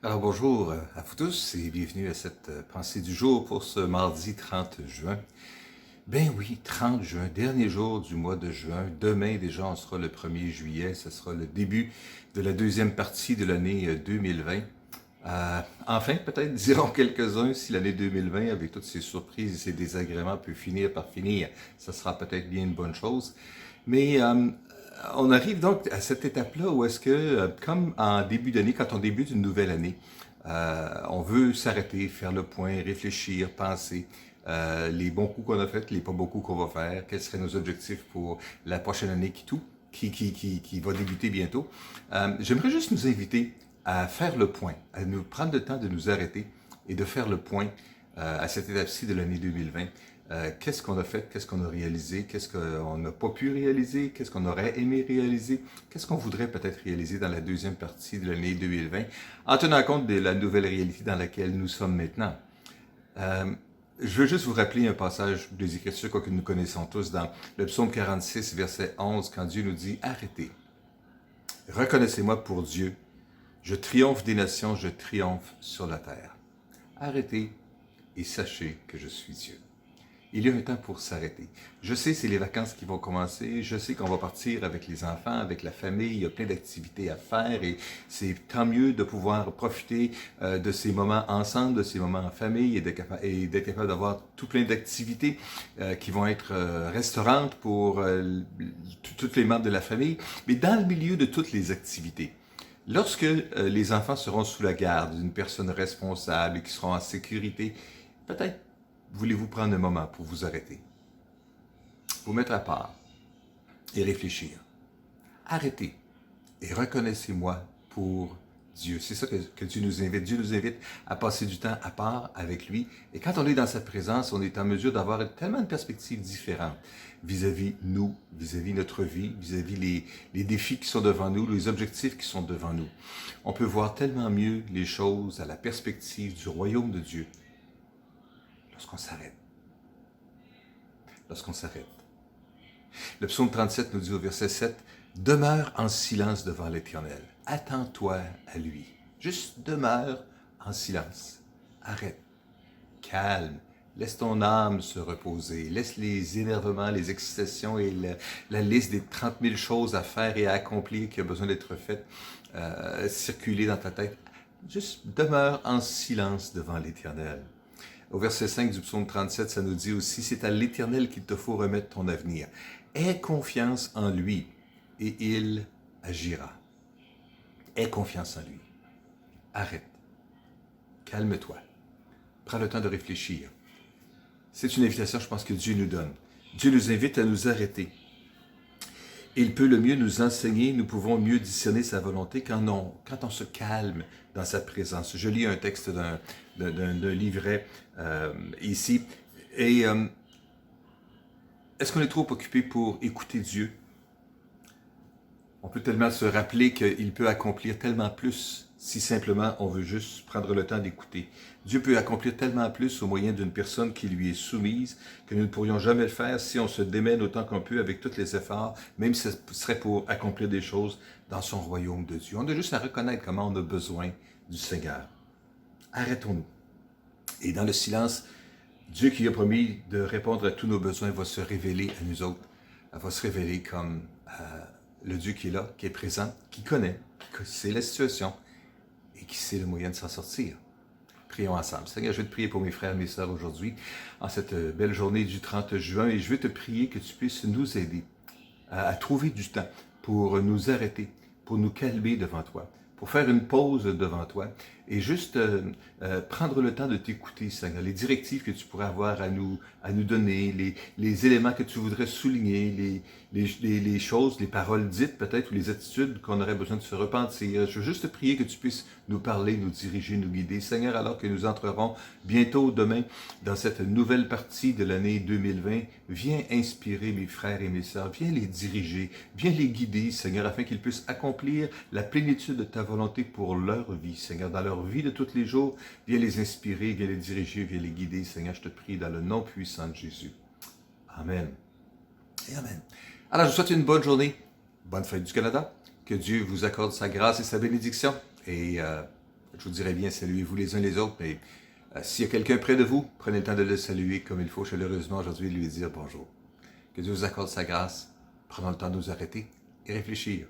Alors bonjour à vous tous et bienvenue à cette pensée du jour pour ce mardi 30 juin. Ben oui, 30 juin, dernier jour du mois de juin. Demain déjà, on sera le 1er juillet. Ce sera le début de la deuxième partie de l'année 2020. Enfin, peut-être diront quelques-uns si l'année 2020, avec toutes ses surprises et ses désagréments, peut finir par finir. Ça sera peut-être bien une bonne chose. Mais on arrive donc à cette étape-là où est-ce que, comme en début d'année, quand on débute une nouvelle année, on veut s'arrêter, faire le point, réfléchir, penser les bons coups qu'on a faits, les pas bons coups qu'on va faire, quels seraient nos objectifs pour la prochaine année qui va débuter bientôt. J'aimerais juste nous inviter à faire le point, à nous prendre le temps de nous arrêter et de faire le point à cette étape-ci de l'année 2020. Qu'est-ce qu'on a fait, qu'est-ce qu'on a réalisé, qu'est-ce qu'on n'a pas pu réaliser, qu'est-ce qu'on aurait aimé réaliser, qu'est-ce qu'on voudrait peut-être réaliser dans la deuxième partie de l'année 2020, en tenant compte de la nouvelle réalité dans laquelle nous sommes maintenant. Je veux juste vous rappeler un passage des Écritures que nous connaissons tous dans le psaume 46, verset 11, quand Dieu nous dit « Arrêtez, reconnaissez-moi pour Dieu, je triomphe des nations, je triomphe sur la terre. Arrêtez et sachez que je suis Dieu. » Il y a un temps pour s'arrêter. Je sais, c'est les vacances qui vont commencer. Je sais qu'on va partir avec les enfants, avec la famille. Il y a plein d'activités à faire et c'est tant mieux de pouvoir profiter de ces moments ensemble, de ces moments en famille et d'être capable d'avoir tout plein d'activités qui vont être restaurantes pour tous les membres de la famille. Mais dans le milieu de toutes les activités, lorsque les enfants seront sous la garde d'une personne responsable et qui seront en sécurité, peut-être voulez-vous prendre un moment pour vous arrêter, vous mettre à part et réfléchir. Arrêtez et reconnaissez-moi pour Dieu. C'est ça que Dieu nous invite. Dieu nous invite à passer du temps à part avec lui. Et quand on est dans sa présence, on est en mesure d'avoir tellement de perspectives différentes vis-à-vis nous, vis-à-vis notre vie, vis-à-vis les défis qui sont devant nous, les objectifs qui sont devant nous. On peut voir tellement mieux les choses à la perspective du royaume de Dieu lorsqu'on s'arrête. Lorsqu'on s'arrête. Le psaume 37 nous dit au verset 7, « Demeure en silence devant l'Éternel. Attends-toi à lui. » Juste demeure en silence. Arrête. Calme. Laisse ton âme se reposer. Laisse les énervements, les excitations et la liste des 30 000 choses à faire et à accomplir qui a besoin d'être faites circuler dans ta tête. Juste demeure en silence devant l'Éternel. Au verset 5 du psaume 37, ça nous dit aussi, « C'est à l'Éternel qu'il te faut remettre ton avenir. Aie confiance en lui et il agira. » Aie confiance en lui. Arrête. Calme-toi. Prends le temps de réfléchir. C'est une invitation, je pense, que Dieu nous donne. Dieu nous invite à nous arrêter. Il peut le mieux nous enseigner, nous pouvons mieux discerner sa volonté quand on se calme dans sa présence. Je lis un texte d'un livret ici. Et est-ce qu'on est trop occupé pour écouter Dieu? On peut tellement se rappeler qu'il peut accomplir tellement plus si simplement on veut juste prendre le temps d'écouter. Dieu peut accomplir tellement plus au moyen d'une personne qui lui est soumise que nous ne pourrions jamais le faire si on se démène autant qu'on peut avec tous les efforts, même si ce serait pour accomplir des choses dans son royaume de Dieu. On a juste à reconnaître comment on a besoin du Seigneur. Arrêtons-nous. Et dans le silence, Dieu qui a promis de répondre à tous nos besoins va se révéler à nous autres. Elle va se révéler comme le Dieu qui est là, qui est présent, qui connaît, qui sait la situation et qui sait le moyen de s'en sortir. Prions ensemble. Seigneur, je vais te prier pour mes frères et mes sœurs aujourd'hui, en cette belle journée du 30 juin, et je vais te prier que tu puisses nous aider à trouver du temps pour nous arrêter, pour nous calmer devant toi, pour faire une pause devant toi et juste prendre le temps de t'écouter, Seigneur, les directives que tu pourrais avoir à nous donner, les éléments que tu voudrais souligner, les choses, les paroles dites peut-être ou les attitudes qu'on aurait besoin de se repentir. Je veux juste te prier que tu puisses nous parler, nous diriger, nous guider. Seigneur, alors que nous entrerons bientôt demain dans cette nouvelle partie de l'année 2020, viens inspirer mes frères et mes sœurs, viens les diriger, viens les guider, Seigneur, afin qu'ils puissent accomplir la plénitude de ta volonté pour leur vie, Seigneur, dans leur vie de tous les jours. Viens les inspirer, viens les diriger, viens les guider. Seigneur, je te prie dans le nom puissant de Jésus. Amen. Et amen. Alors, je vous souhaite une bonne journée. Bonne fête du Canada. Que Dieu vous accorde sa grâce et sa bénédiction. Et Je vous dirais bien, saluez-vous les uns les autres, mais s'il y a quelqu'un près de vous, prenez le temps de le saluer comme il faut chaleureusement aujourd'hui et lui dire bonjour. Que Dieu vous accorde sa grâce. Prenons le temps de nous arrêter et réfléchir.